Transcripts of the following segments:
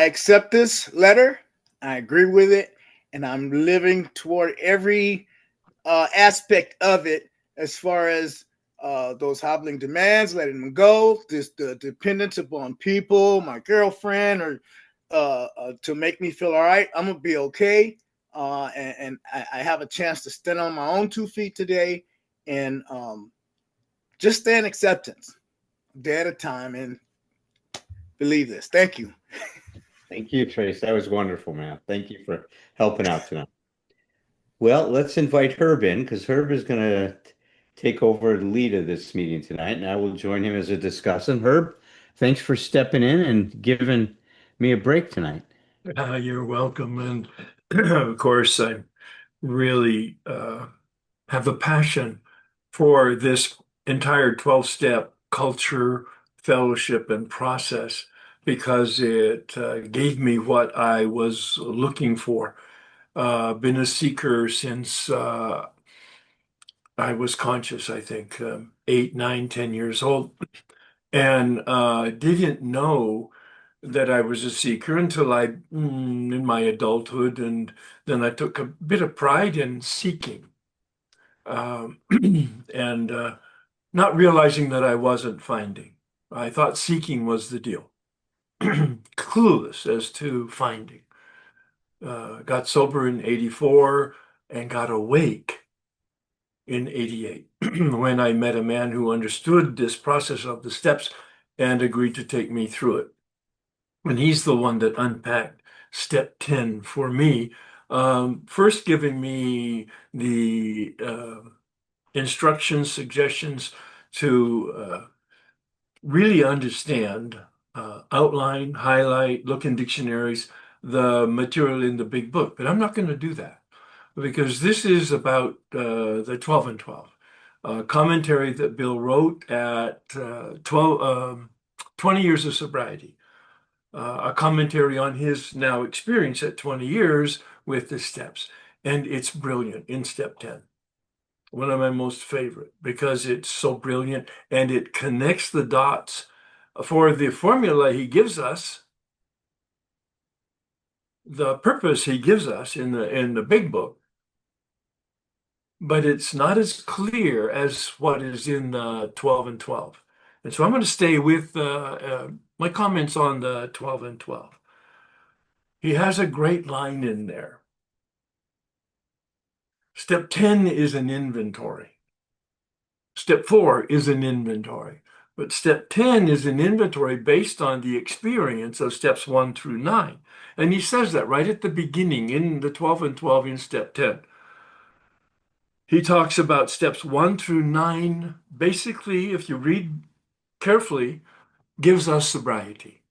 I accept this letter. I agree with it, and I'm living toward every aspect of it as far as those hobbling demands, letting them go, this the dependence upon people, my girlfriend, or to make me feel all right. I'm gonna be okay, and I have a chance to stand on my own 2 feet today, and just stay in acceptance, day at a time, and believe this. Thank you. Thank you, Trace. That was wonderful, man. Thank you for helping out tonight. Well, let's invite Herb in because Herb is going to take over the lead of this meeting tonight, and I will join him as a discussant. Herb, thanks for stepping in and giving me a break tonight. You're welcome. And of course, I really have a passion for this entire 12-step culture, fellowship, and process because it gave me what I was looking for. Been a seeker since I was conscious, I think, 8, 9, 10 years old, and didn't know that I was a seeker until in my adulthood, and then I took a bit of pride in seeking, um, and not realizing that I wasn't finding. I thought seeking was the deal, clueless as to finding. Got sober in 84 and got awake in 88 when I met a man who understood this process of the steps and agreed to take me through it. And he's the one that unpacked step 10 for me, first giving me the instructions, suggestions to really understand, outline, highlight, look in dictionaries, the material in the big book. But I'm not going to do that because this is about the 12 and 12. A commentary that Bill wrote at 20 years of sobriety, a commentary on his now experience at 20 years with the steps. And it's brilliant in step 10. One of my most favorite because it's so brilliant and it connects the dots for the formula he gives us, the purpose he gives us in the big book, but it's not as clear as what is in 12 and 12. And so I'm going to stay with my comments on the 12 and 12. He has a great line in there. Step 10 is an inventory. Step 4 is an inventory. But step 10 is an inventory based on the experience of steps 1 through 9. And he says that right at the beginning in the 12 and 12 in step 10. He talks about steps 1 through 9. Basically, if you read carefully, gives us sobriety.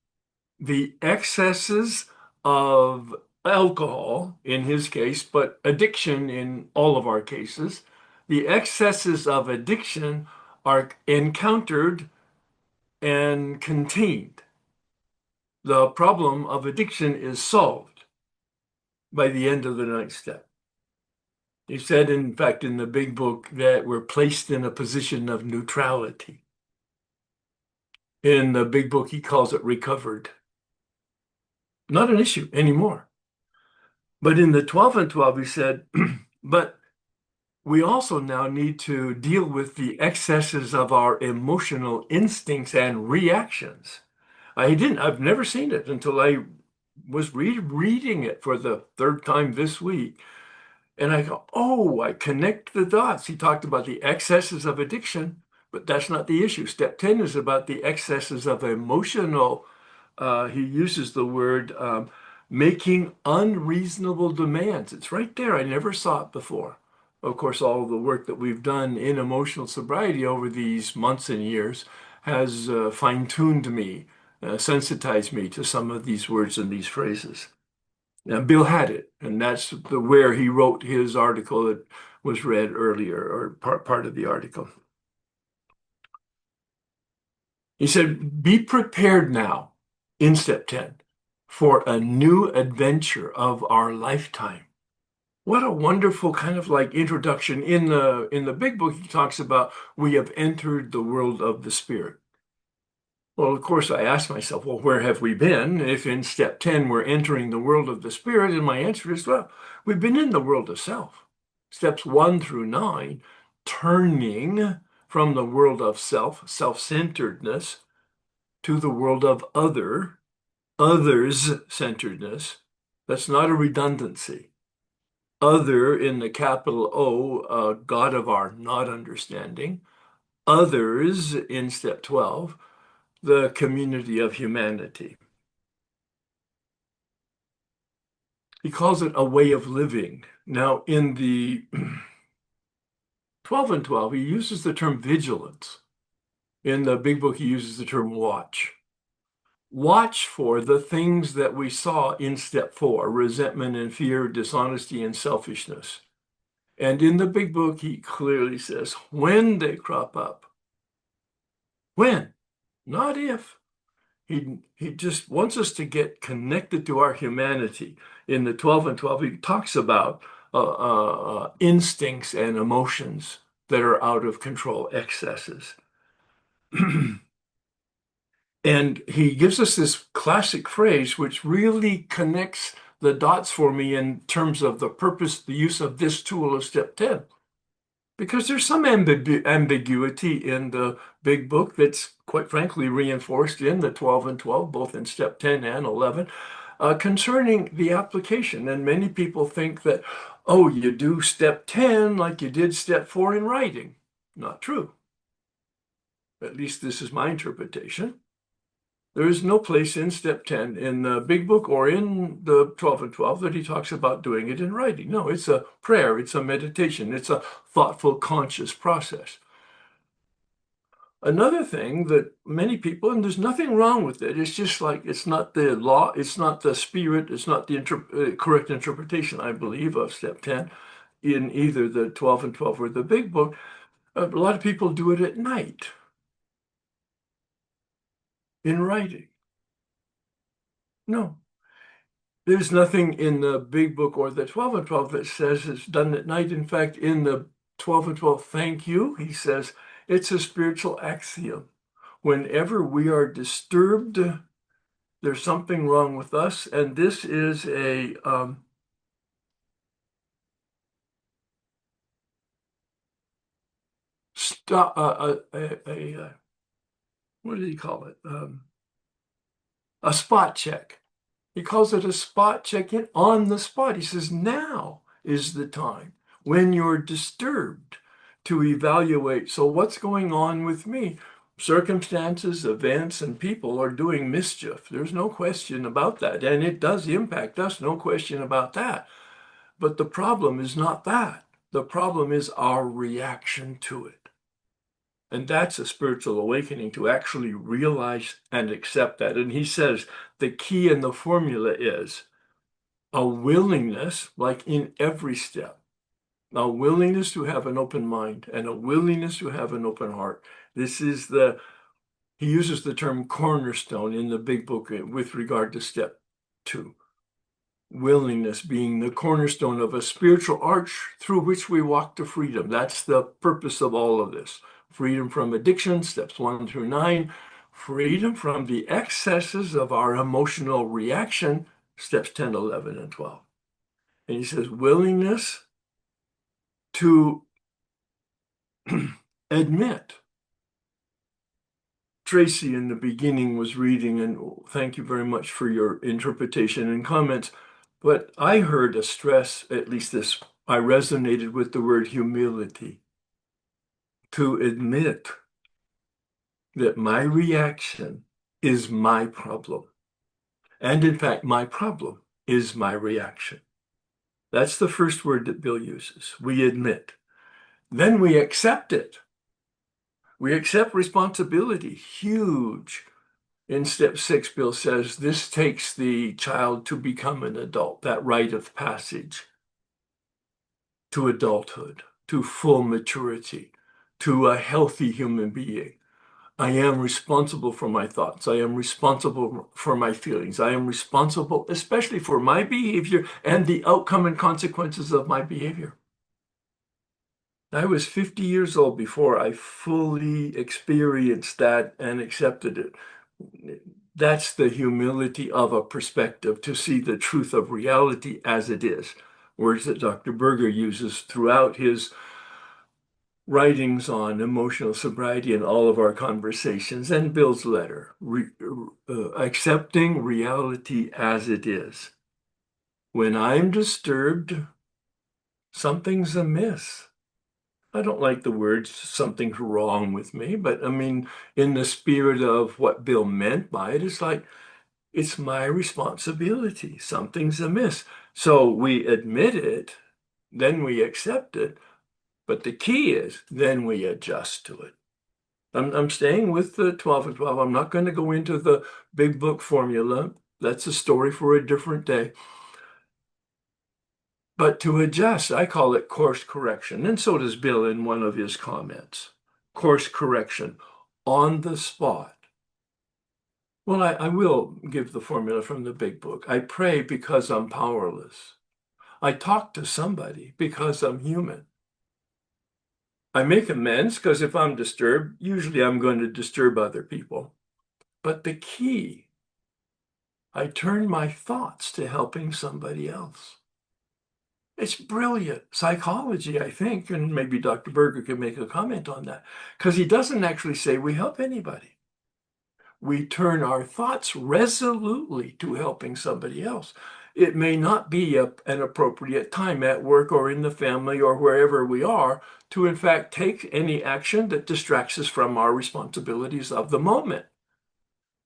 The excesses of alcohol in his case, but addiction in all of our cases, the excesses of addiction are encountered and contained. The problem of addiction is solved by the end of the ninth step. He said, in fact, in the big book, that we're placed in a position of neutrality. In the big book, he calls it recovered. Not an issue anymore. But in the 12 and 12, he said, but we also now need to deal with the excesses of our emotional instincts and reactions. I've never seen it until I was reading it for the third time this week. And I go, oh, I connect the dots. He talked about the excesses of addiction, but that's not the issue. Step 10 is about the excesses of emotional, he uses the word making unreasonable demands. It's right there. I never saw it before. Of course, all the work that we've done in emotional sobriety over these months and years has fine-tuned me, sensitized me to some of these words and these phrases. Now, Bill had it, and that's where he wrote his article that was read earlier, or part of the article. He said, be prepared now in step 10 for a new adventure of our lifetime. What a wonderful kind of like introduction. In the big book, he talks about we have entered the world of the spirit. Well, of course, I asked myself, well, where have we been? If in step 10 we're entering the world of the spirit, and my answer is, well, we've been in the world of self. Steps 1 through 9, turning from the world of self, self-centeredness, to the world of others-centeredness. That's not a redundancy. Other in the capital O, God of our not understanding. Others in step 12, the community of humanity. He calls it a way of living. Now, in the 12 and 12, he uses the term vigilance. In the big book, he uses the term watch. Watch for the things that we saw in step 4, resentment and fear, dishonesty and selfishness. And in the big book, he clearly says, when they crop up, when, not if. He just wants us to get connected to our humanity. In the 12 and 12, he talks about instincts and emotions that are out of control, excesses. And he gives us this classic phrase, which really connects the dots for me in terms of the purpose, the use of this tool of step 10. Because there's some ambiguity in the big book that's quite frankly reinforced in the 12 and 12, both in step 10 and 11, concerning the application. And many people think that, oh, you do step 10 like you did step 4 in writing. Not true. At least this is my interpretation. There is no place in step 10 in the big book or in the 12 and 12 that he talks about doing it in writing. No, it's a prayer, it's a meditation, it's a thoughtful, conscious process. Another thing that many people, and there's nothing wrong with it, it's just like it's not the law, it's not the spirit, it's not the correct interpretation, I believe, of step 10 in either the 12 and 12 or the big book. A lot of people do it at night in writing. No, there's nothing in the big book or the 12 and 12 that says it's done at night. In fact, in the 12 and 12, thank you, he says, it's a spiritual axiom. Whenever we are disturbed, there's something wrong with us. And this is a stop, what did he call it? A spot check. He calls it a spot check-in on the spot. He says, now is the time when you're disturbed to evaluate. So what's going on with me? Circumstances, events, and people are doing mischief. There's no question about that. And it does impact us, no question about that. But the problem is not that. The problem is our reaction to it. And that's a spiritual awakening, to actually realize and accept that. And he says the key in the formula is a willingness, like in every step, a willingness to have an open mind and a willingness to have an open heart. This is he uses the term cornerstone in the big book with regard to step 2. Willingness being the cornerstone of a spiritual arch through which we walk to freedom. That's the purpose of all of this. Freedom from addiction, steps 1 through 9. Freedom from the excesses of our emotional reaction, steps 10, 11, and 12. And he says, willingness to admit. Tracy in the beginning was reading, and thank you very much for your interpretation and comments. But I heard a stress, at least this, I resonated with the word humility. To admit that my reaction is my problem. And in fact, my problem is my reaction. That's the first word that Bill uses. We admit. Then we accept it. We accept responsibility. Huge. In step 6, Bill says, this takes the child to become an adult, that rite of passage to adulthood, to full maturity, to a healthy human being. I am responsible for my thoughts. I am responsible for my feelings. I am responsible, especially for my behavior and the outcome and consequences of my behavior. I was 50 years old before I fully experienced that and accepted it. That's the humility of a perspective, to see the truth of reality as it is. Words that Dr. Berger uses throughout his writings on emotional sobriety and all of our conversations, and Bill's letter, accepting reality as it is. When I'm disturbed, something's amiss. I don't like the words something's wrong with me, but I mean, in the spirit of what Bill meant by it, it's like, it's my responsibility. Something's amiss. So we admit it, then we accept it. But the key is then we adjust to it. I'm staying with the 12 and 12. I'm not going to go into the big book formula. That's a story for a different day. But to adjust, I call it course correction. And so does Bill in one of his comments. Course correction on the spot. Well, I will give the formula from the big book. I pray because I'm powerless. I talk to somebody because I'm human. I make amends because if I'm disturbed, usually I'm going to disturb other people. But the key, I turn my thoughts to helping somebody else. It's brilliant psychology, I think, and maybe Dr. Berger could make a comment on that, because he doesn't actually say we help anybody. We turn our thoughts resolutely to helping somebody else. It may not be an appropriate time at work or in the family or wherever we are to, in fact, take any action that distracts us from our responsibilities of the moment.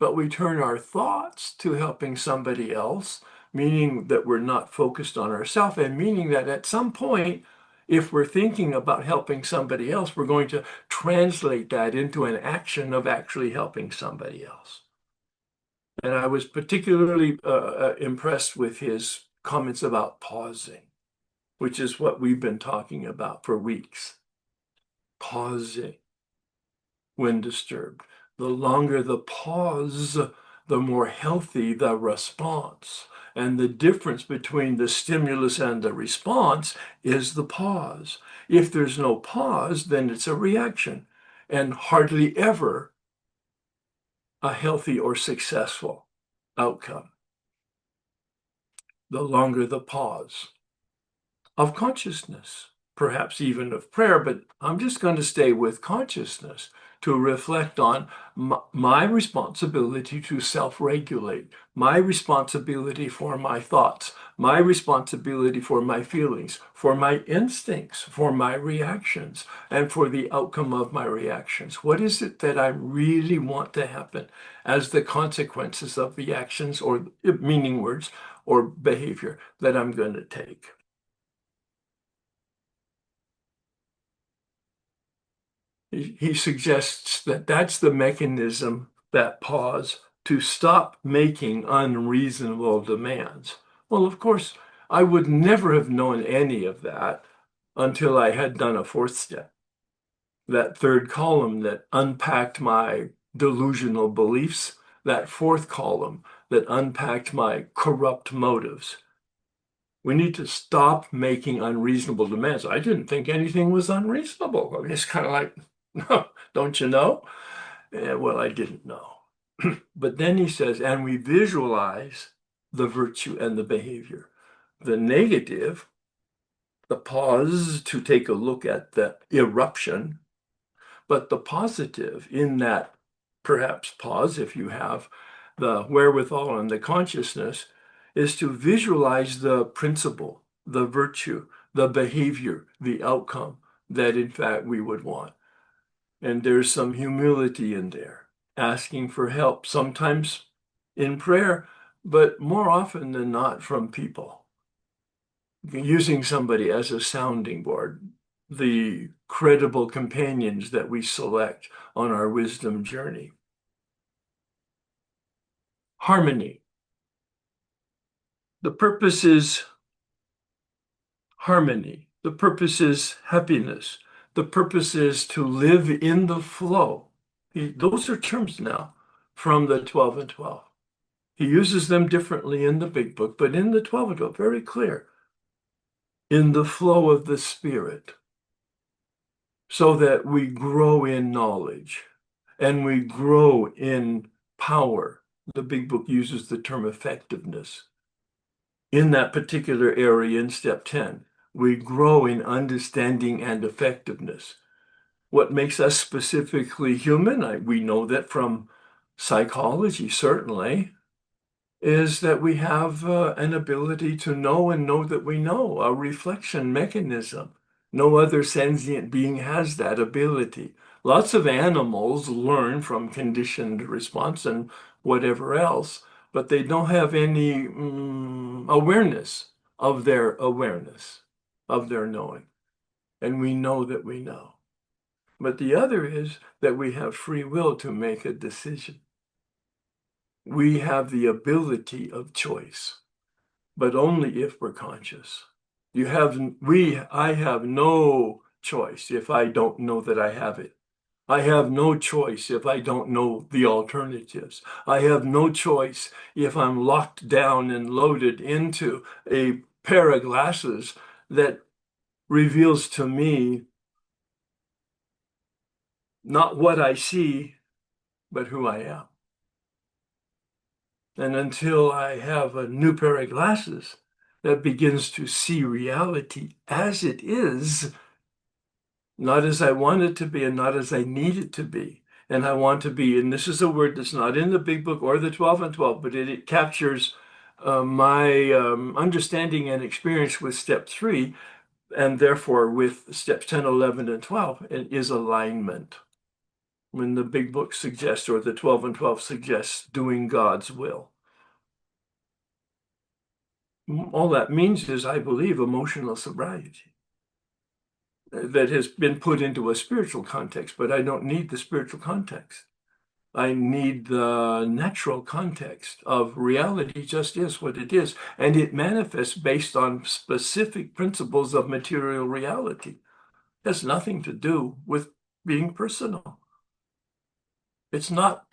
But we turn our thoughts to helping somebody else, meaning that we're not focused on ourselves, and meaning that at some point, if we're thinking about helping somebody else, we're going to translate that into an action of actually helping somebody else. And I was particularly impressed with his comments about pausing, which is what we've been talking about for weeks. Pausing when disturbed. The longer the pause, the more healthy the response. And the difference between the stimulus and the response is the pause. If there's no pause, then it's a reaction, and hardly ever a healthy or successful outcome. The longer the pause of consciousness, perhaps even of prayer, but I'm just going to stay with consciousness to reflect on my responsibility to self-regulate, my responsibility for my thoughts, my responsibility for my feelings, for my instincts, for my reactions, and for the outcome of my reactions. What is it that I really want to happen as the consequences of the actions, or meaning words, or behavior that I'm going to take? He suggests that that's the mechanism, that pause, to stop making unreasonable demands. Well, of course, I would never have known any of that until I had done a fourth step, that third column that unpacked my delusional beliefs, that fourth column that unpacked my corrupt motives. We need to stop making unreasonable demands. I didn't think anything was unreasonable. It's kind of like, no, don't you know? Well, I didn't know. But then he says, and we visualize the virtue and the behavior. The negative, the pause to take a look at the eruption, but the positive in that perhaps pause, if you have the wherewithal and the consciousness, is to visualize the principle, the virtue, the behavior, the outcome that in fact we would want. And there's some humility in there, asking for help, sometimes in prayer, but more often than not from people. Using somebody as a sounding board, the credible companions that we select on our wisdom journey. Harmony. The purpose is harmony. The purpose is happiness. The purpose is to live in the flow. Those are terms now from the 12 and 12. He uses them differently in the big book, but in the 12 and 12, very clear. In the flow of the Spirit, so that we grow in knowledge and we grow in power. The big book uses the term effectiveness. In that particular area in step 10, we grow in understanding and effectiveness. What makes us specifically human, we know that from psychology, certainly, is that we have an ability to know and know that we know, a reflection mechanism. No other sentient being has that ability. Lots of animals learn from conditioned response and whatever else, but they don't have any awareness, of their knowing. And we know that we know. But the other is that we have free will to make a decision. We have the ability of choice, but only if we're conscious. I have no choice if I don't know that I have it. I have no choice if I don't know the alternatives. I have no choice if I'm locked down and loaded into a pair of glasses that reveals to me not what I see, but who I am. And until I have a new pair of glasses that begins to see reality as it is, not as I want it to be and not as I need it to be. And I want to be, and this is a word that's not in the big book or the 12 and 12, but it captures my understanding and experience with step 3, and therefore with steps 10, 11, and 12, it is alignment. When the big book suggests, or the 12 and 12 suggests, doing God's will. All that means is, I believe, emotional sobriety that has been put into a spiritual context, but I don't need the spiritual context. I need the natural context of reality just is what it is, and it manifests based on specific principles of material reality. It has nothing to do with being personal. It's not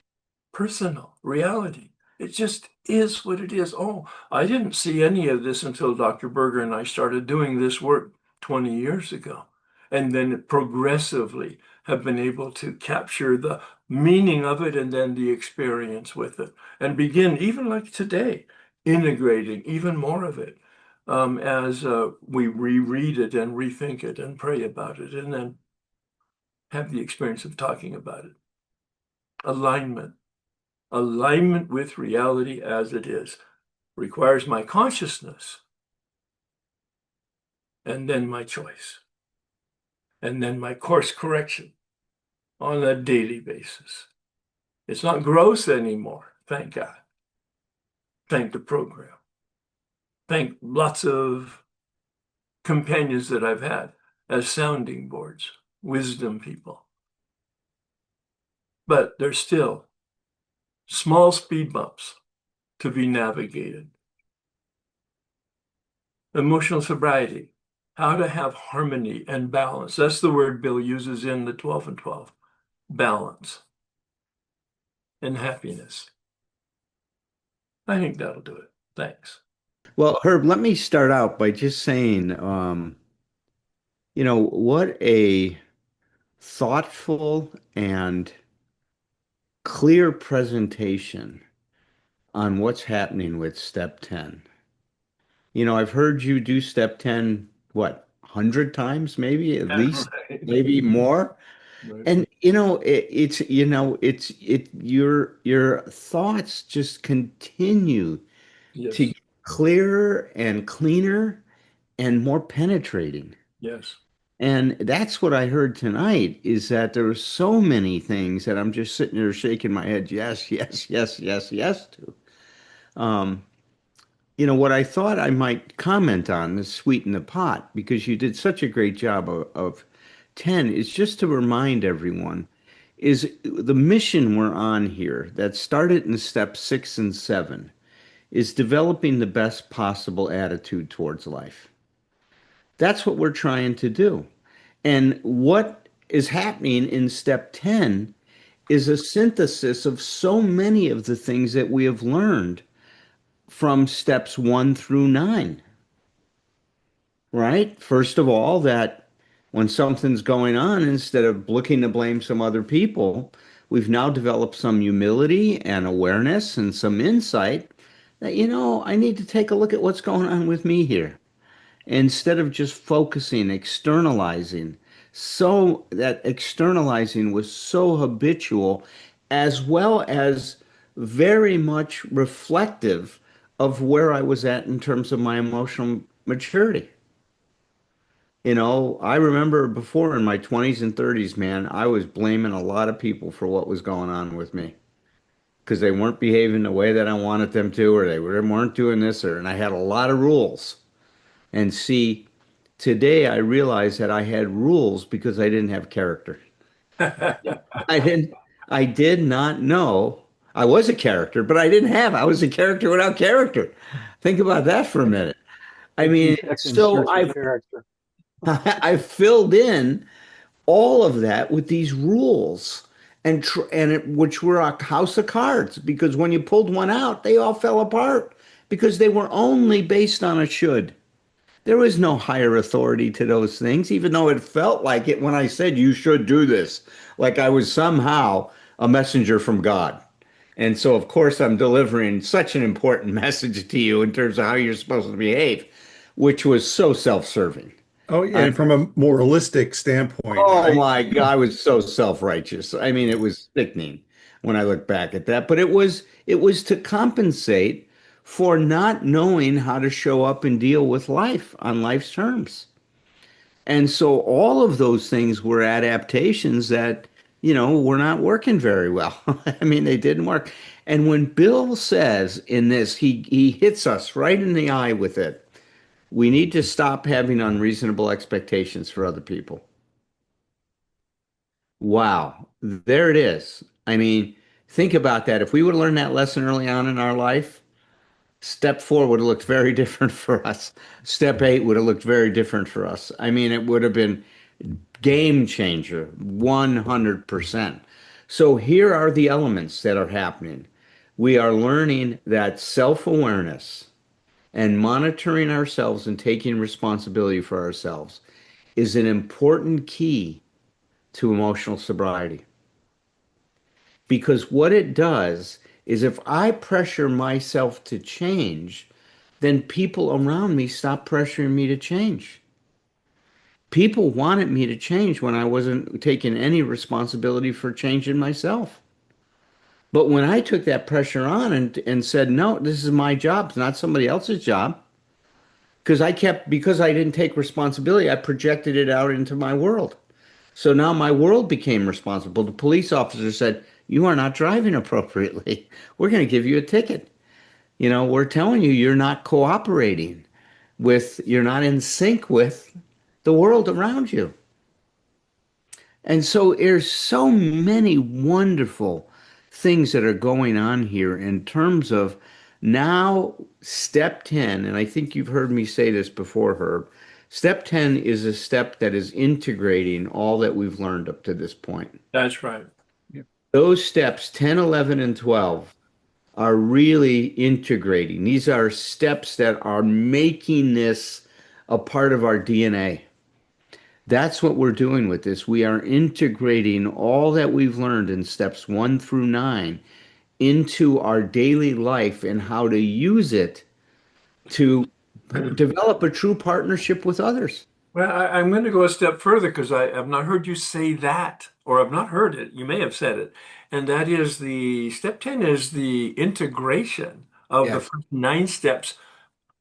personal reality. It just is what it is. Oh, I didn't see any of this until Dr. Berger and I started doing this work 20 years ago. And then progressively have been able to capture the meaning of it and then the experience with it. And begin, even like today, integrating even more of it as we reread it and rethink it and pray about it and then have the experience of talking about it. Alignment. Alignment with reality as it is requires my consciousness and then my choice and then my course correction on a daily basis. It's not gross anymore, thank God. Thank the program. Thank lots of companions that I've had as sounding boards, wisdom people. But there's still small speed bumps to be navigated. Emotional sobriety, how to have harmony and balance. That's the word Bill uses in the 12 and 12. Balance and happiness. I think that'll do it. Thanks. Well, Herb, let me start out by just saying, what a thoughtful and clear presentation on what's happening with step 10. I've heard you do step 10, what, 100 times, maybe at least, Right. maybe more. Right. And your thoughts just continue to Yes. get clearer and cleaner and more penetrating. Yes. And that's what I heard tonight is that there were so many things that I'm just sitting there shaking my head, yes, yes, yes, yes, yes to. Um, what I thought I might comment on is sweeten the pot because you did such a great job of 10 is just to remind everyone is the mission we're on here that started in step 6 and 7 is developing the best possible attitude towards life. That's what we're trying to do. And what is happening in step 10 is a synthesis of so many of the things that we have learned from steps 1 through 9, right? First of all, that when something's going on, instead of looking to blame some other people, we've now developed some humility and awareness and some insight that, I need to take a look at what's going on with me here instead of just focusing, externalizing. So that externalizing was so habitual, as well as very much reflective of where I was at in terms of my emotional maturity. I remember before in my 20s and 30s, man, I was blaming a lot of people for what was going on with me because they weren't behaving the way that I wanted them to, or weren't doing this, and I had a lot of rules. And see, today I realized that I had rules because I didn't have character. I didn't, I did not know I was a character, but I was a character without character. Think about that for a minute. I Makes you mean, check and so search your character. I filled in all of that with these rules which were a house of cards because when you pulled one out, they all fell apart because they were only based on a should. There was no higher authority to those things, even though it felt like it when I said you should do this, like I was somehow a messenger from God. And so, of course, I'm delivering such an important message to you in terms of how you're supposed to behave, which was so self-serving. Oh, yeah, and from a moralistic standpoint, Oh right? my God, I was so self-righteous. I mean, it was sickening when I look back at that. But it was to compensate for not knowing how to show up and deal with life on life's terms. And so all of those things were adaptations that, were not working very well. I mean, they didn't work. And when Bill says in this, he hits us right in the eye with it. We need to stop having unreasonable expectations for other people. Wow, there it is. I mean, think about that. If we would have learned that lesson early on in our life, step four would have looked very different for us. Step eight would have looked very different for us. I mean, it would have been game changer, 100%. So here are the elements that are happening. We are learning that self-awareness and monitoring ourselves and taking responsibility for ourselves is an important key to emotional sobriety. Because what it does is if I pressure myself to change, then people around me stop pressuring me to change. People wanted me to change when I wasn't taking any responsibility for changing myself. But when I took that pressure on and said, no, this is my job, it's not somebody else's job, because I didn't take responsibility, I projected it out into my world. So now my world became responsible. The police officer said, you are not driving appropriately. We're going to give you a ticket. We're telling you you're not cooperating you're not in sync with the world around you. And so there's so many wonderful things that are going on here in terms of now step 10, and I think you've heard me say this before, Herb. Step 10 is a step that is integrating all that we've learned up to this point. That's right. Those steps 10, 11, and 12 are really integrating. These are steps that are making this a part of our DNA. That's what we're doing with this. We are integrating all that we've learned in steps 1 through 9 into our daily life and how to use it to develop a true partnership with others. Well, I'm going to go a step further because I have not heard you say that, or I've not heard it. You may have said it. And that is the step 10 is the integration of the Yes, first 9 steps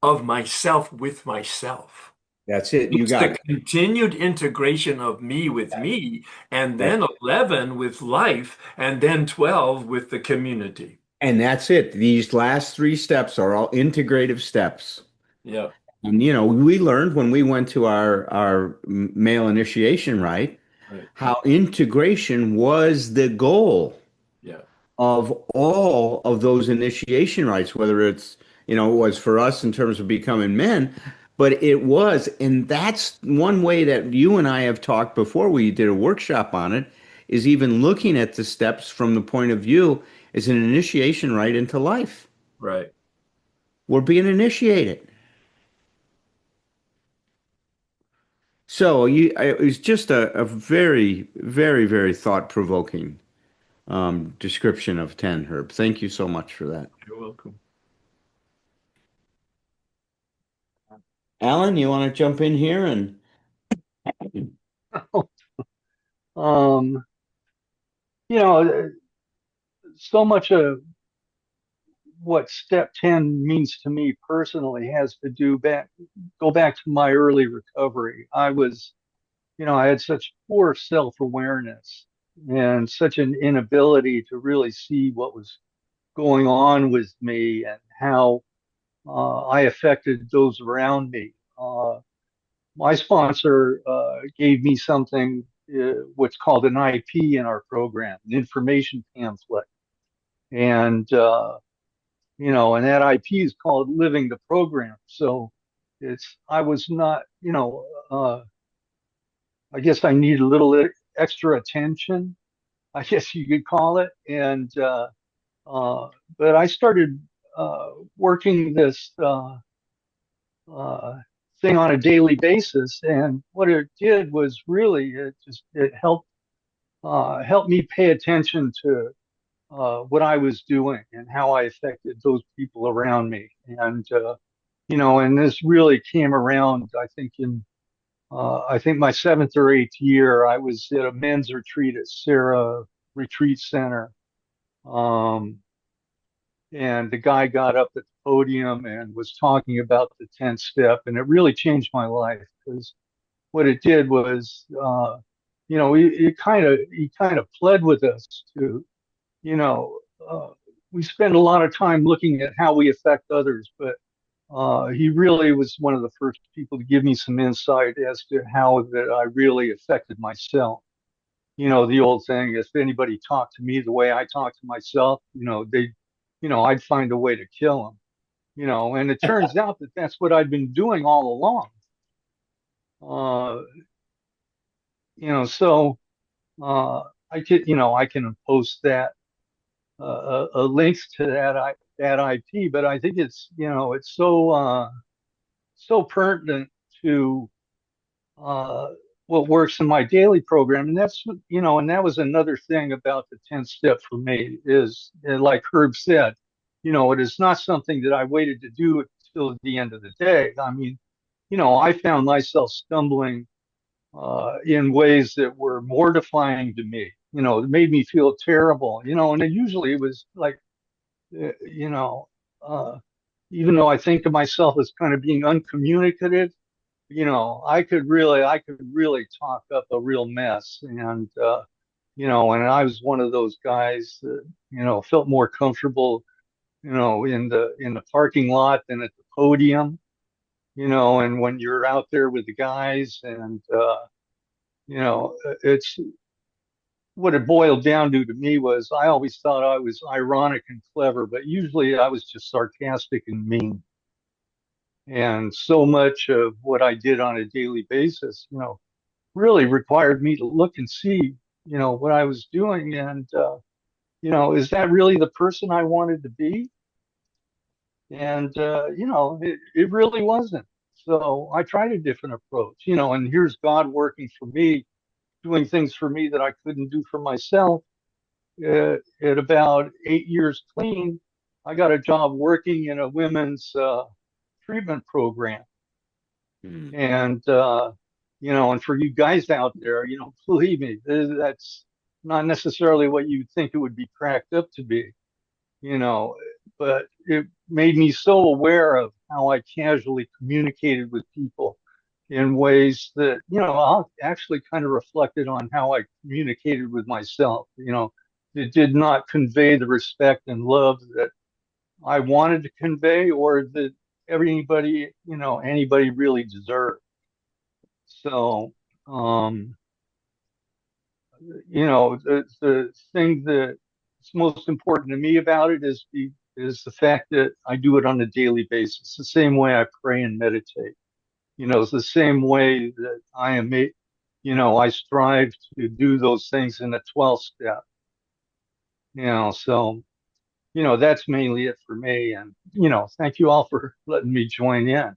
of myself with myself. that's it. You It's got the it. continued integration of me with me, and That, then 11 with life, and then 12 with the community. and that's it. These last 3 steps are all integrative steps. Yeah, And we learned when we went to our male initiation rite right. how integration was the goal Yeah, of all of those initiation rites, whether it was for us in terms of becoming men, but it was, and that's one way that you and I have talked before we did a workshop on it, is even looking at the steps from the point of view as an initiation rite into life. right. We're being initiated. So it was just a very, very, very thought-provoking description of 10, Herb. Thank you so much for that. You're welcome. Alan, you want to jump in here and Um, you know, so much of what step 10 means to me personally has to go back to my early recovery. I had such poor self-awareness and such an inability to really see what was going on with me and how I affected those around me. My sponsor gave me something, what's called an IP in our program, an information pamphlet. And, and that IP is called Living the Program. So I was not, I guess I need a little extra attention, I guess you could call it. Uh, but I started working this uh, thing on a daily basis. And what it did was really, it helped me pay attention to what I was doing and how I affected those people around me. And this really came around, I think my seventh or eighth year. I was at a men's retreat at Sarah Retreat Center. Um, and the guy got up at the podium and was talking about the 10th step. And it really changed my life because what it did was, he kind of pled with us to, you know, uh, we spend a lot of time looking at how we affect others, but he really was one of the first people to give me some insight as to how that I really affected myself. The old saying, if anybody talked to me the way I talk to myself, I'd find a way to kill them, and it turns out that that's what I've been doing all along. Uh, so I can post that links to that IP, but I think it's so pertinent to uh, what works in my daily program, and and that was another thing about the 10th step for me is, like Herb said, it is not something that I waited to do until the end of the day. I mean, I found myself stumbling in ways that were mortifying to me. It made me feel terrible. And usually it was like, uh, you know, uh, even though I think of myself as kind of being uncommunicative, I could really talk up a real mess. And I was one of those guys that, felt more comfortable, in the parking lot than at the podium. And when you're out there with the guys and, it's what it boiled down to me was I always thought I was ironic and clever, but usually I was just sarcastic and mean. And so much of what I did on a daily basis, really required me to look and see, what I was doing. And, is that really the person I wanted to be? And, it really wasn't. So I tried a different approach, and here's God working for me, doing things for me that I couldn't do for myself. At about 8 years clean, I got a job working in a women's treatment program. Hmm. And for you guys out there, believe me, that's not necessarily what you think it would be cracked up to be, you know, but it made me so aware of how I casually communicated with people in ways that, I actually kind of reflected on how I communicated with myself. It did not convey the respect and love that I wanted to convey or that anybody really deserved. So, um, the thing that's most important to me about it is the fact that I do it on a daily basis, the same way I pray and meditate. It's the same way that I strive to do those things in the 12th step. So, that's mainly it for me. And, thank you all for letting me join in.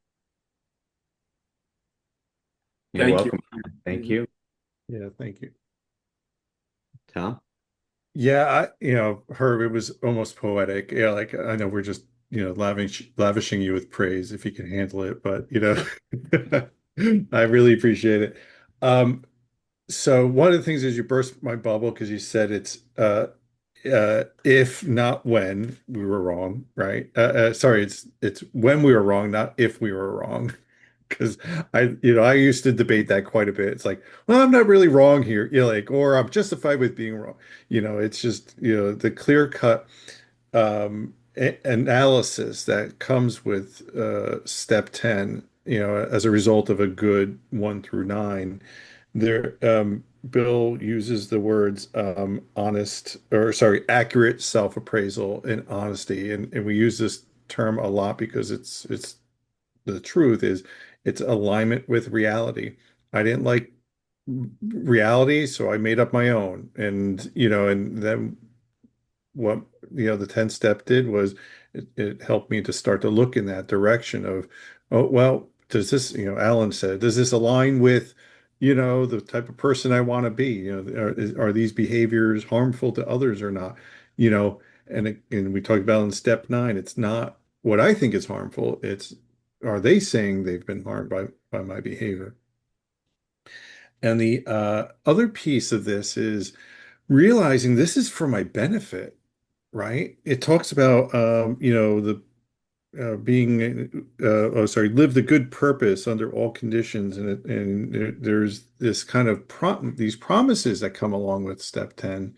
You're Thank you. welcome. Thank you. Yeah, thank you. Tom? Yeah, Herb, it was almost poetic. Yeah, like I know we're just, lavishing you with praise if you can handle it, but I really appreciate it. Um, so one of the things is you burst my bubble because you said it's if not when we were wrong, right? Sorry, it's when we were wrong, not if we were wrong. Because I used to debate that quite a bit. It's like, well, I'm not really wrong here, like, or I'm justified with being wrong. It's just, the clear cut analysis that comes with step 10, as a result of a good 1 through 9. There, Bill uses the words honest, or sorry, accurate self-appraisal and honesty, and we use this term a lot because it's the truth is it's alignment with reality. I didn't like reality, so I made up my own. And then what the 10 step did was it helped me to start to look in that direction of, oh, well, does this, Alan said, does this align with, the type of person I want to be? Are these behaviors harmful to others or not? And we talked about in step 9, it's not what I think is harmful. It's, are they saying they've been harmed by my behavior? And the other piece of this is realizing this is for my benefit, right? It talks about, the being, oh, sorry, live the good purpose under all conditions, there's this kind of these promises that come along with step 10,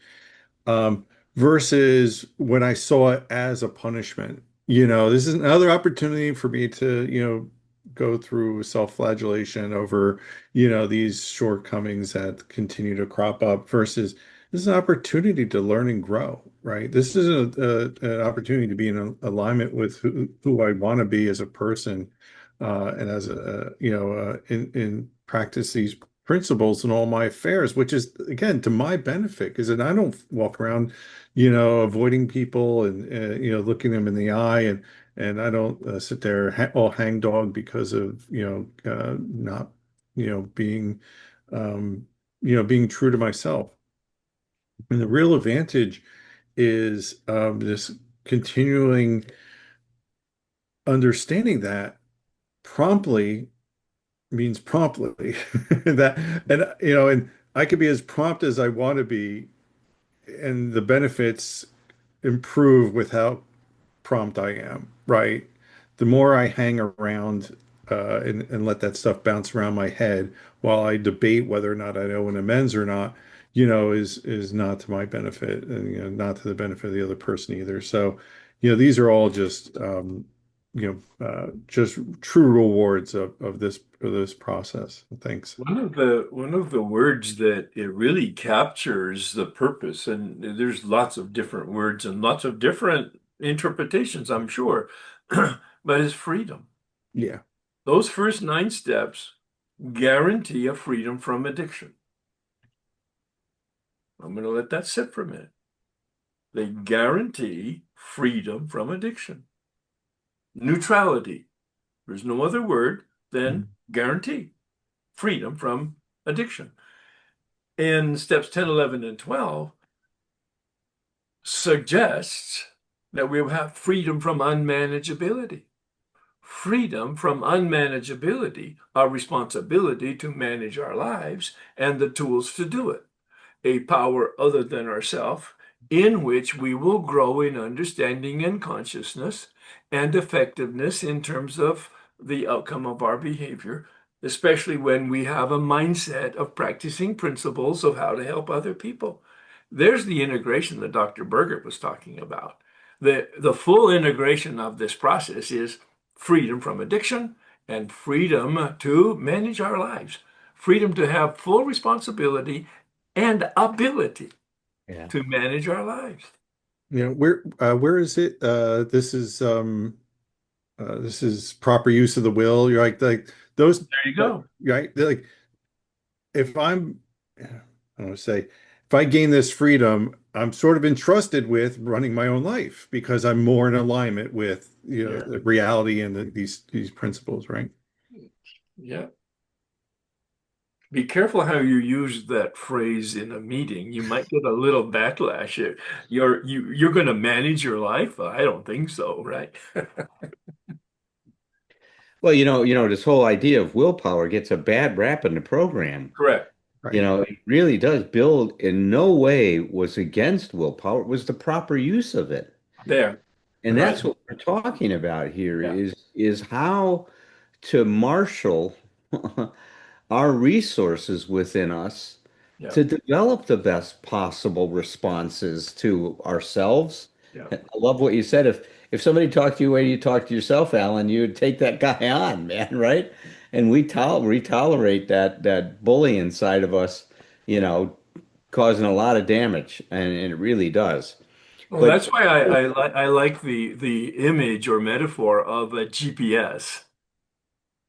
um, versus when I saw it as a punishment. This is another opportunity for me to, go through self-flagellation over, these shortcomings that continue to crop up versus this is an opportunity to learn and grow, right? This is an opportunity to be in alignment with who I want to be as a person, and as in practice these principles in all my affairs, which is again to my benefit, because then I don't walk around, avoiding people and looking them in the eye, and I don't sit there all hangdog because of not being being true to myself. And the real advantage is this continuing understanding that promptly means promptly. That, and I could be as prompt as I want to be, and the benefits improve with how prompt I am, right? The more I hang around and let that stuff bounce around my head while I debate whether or not I owe an amends or not, is not to my benefit, and not to the benefit of the other person either. So, these are all just true rewards of this process. Thanks. One of the words that it really captures the purpose, and there's lots of different words and lots of different interpretations, I'm sure, but is freedom. Yeah. Those first 9 steps guarantee a freedom from addiction. I'm going to let that sit for a minute. They guarantee freedom from addiction. Neutrality. There's no other word than guarantee freedom from addiction. And steps 10, 11, and 12 suggests that we have freedom from unmanageability. Freedom from unmanageability, our responsibility to manage our lives and the tools to do it. A power other than ourself, in which we will grow in understanding and consciousness and effectiveness in terms of the outcome of our behavior, especially when we have a mindset of practicing principles of how to help other people. There's the integration that Dr. Berger was talking about. The full integration of this process is freedom from addiction and freedom to manage our lives, freedom to have full responsibility and ability Yeah. to manage our lives. Where is it? This is proper use of the will. You're like those, There you go. right? They're like, if I don't want to say, if I gain this freedom, I'm sort of entrusted with running my own life because I'm more in alignment with Yeah. the reality and these principles, right? Yeah. Be careful how you use that phrase in a meeting. You might get a little backlash. You're going to manage your life? I don't think so, right? Well, this whole idea of willpower gets a bad rap in the program. Correct. Right. It really does. Bill in no way was against willpower. It was the proper use of it. There. And Right. that's what we're talking about here Yeah. is how to marshal our resources within us Yeah. to develop the best possible responses to ourselves. Yeah. I love what you said. If somebody talked to you the way you talk to yourself, Alan, you would take that guy on, man, right? And we tolerate that bully inside of us, you know, causing a lot of damage, and it really does. Well, But that's why I like the image or metaphor of a GPS,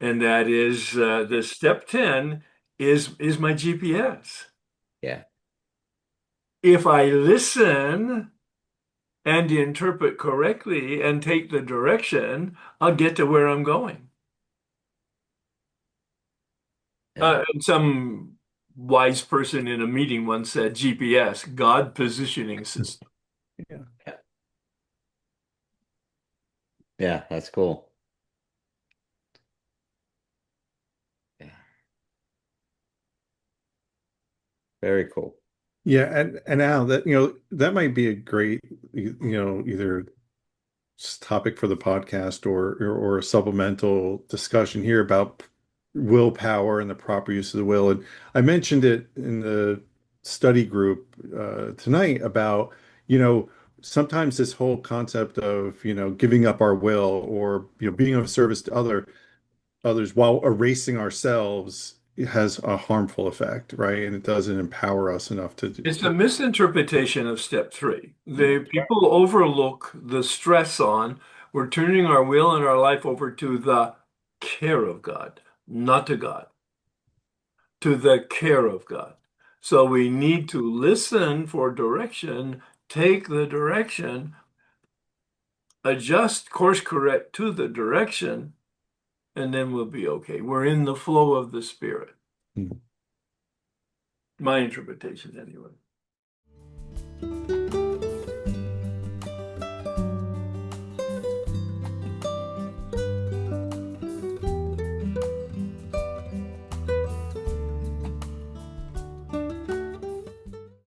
and that is the step 10 is my GPS. yeah, If I listen and interpret correctly and take the direction, I'll get to where I'm going. yeah, And some wise person in a meeting once said GPS, God Positioning System. Yeah. yeah, yeah, that's cool. Yeah, very cool. Yeah, and now that that might be a great either topic for the podcast or a supplemental discussion here about willpower and the proper use of the will. And I mentioned it in the study group tonight about sometimes this whole concept of giving up our will or being of service to others while erasing ourselves has a harmful effect, right? And it doesn't empower us enough It's a misinterpretation of step 3. The people overlook the stress on we're turning our will and our life over to the care of God, not to God, to the care of God. So we need to listen for direction, take the direction, adjust course correct to the direction, and then we'll be okay. We're in the flow of the Spirit. Hmm. My interpretation, anyway.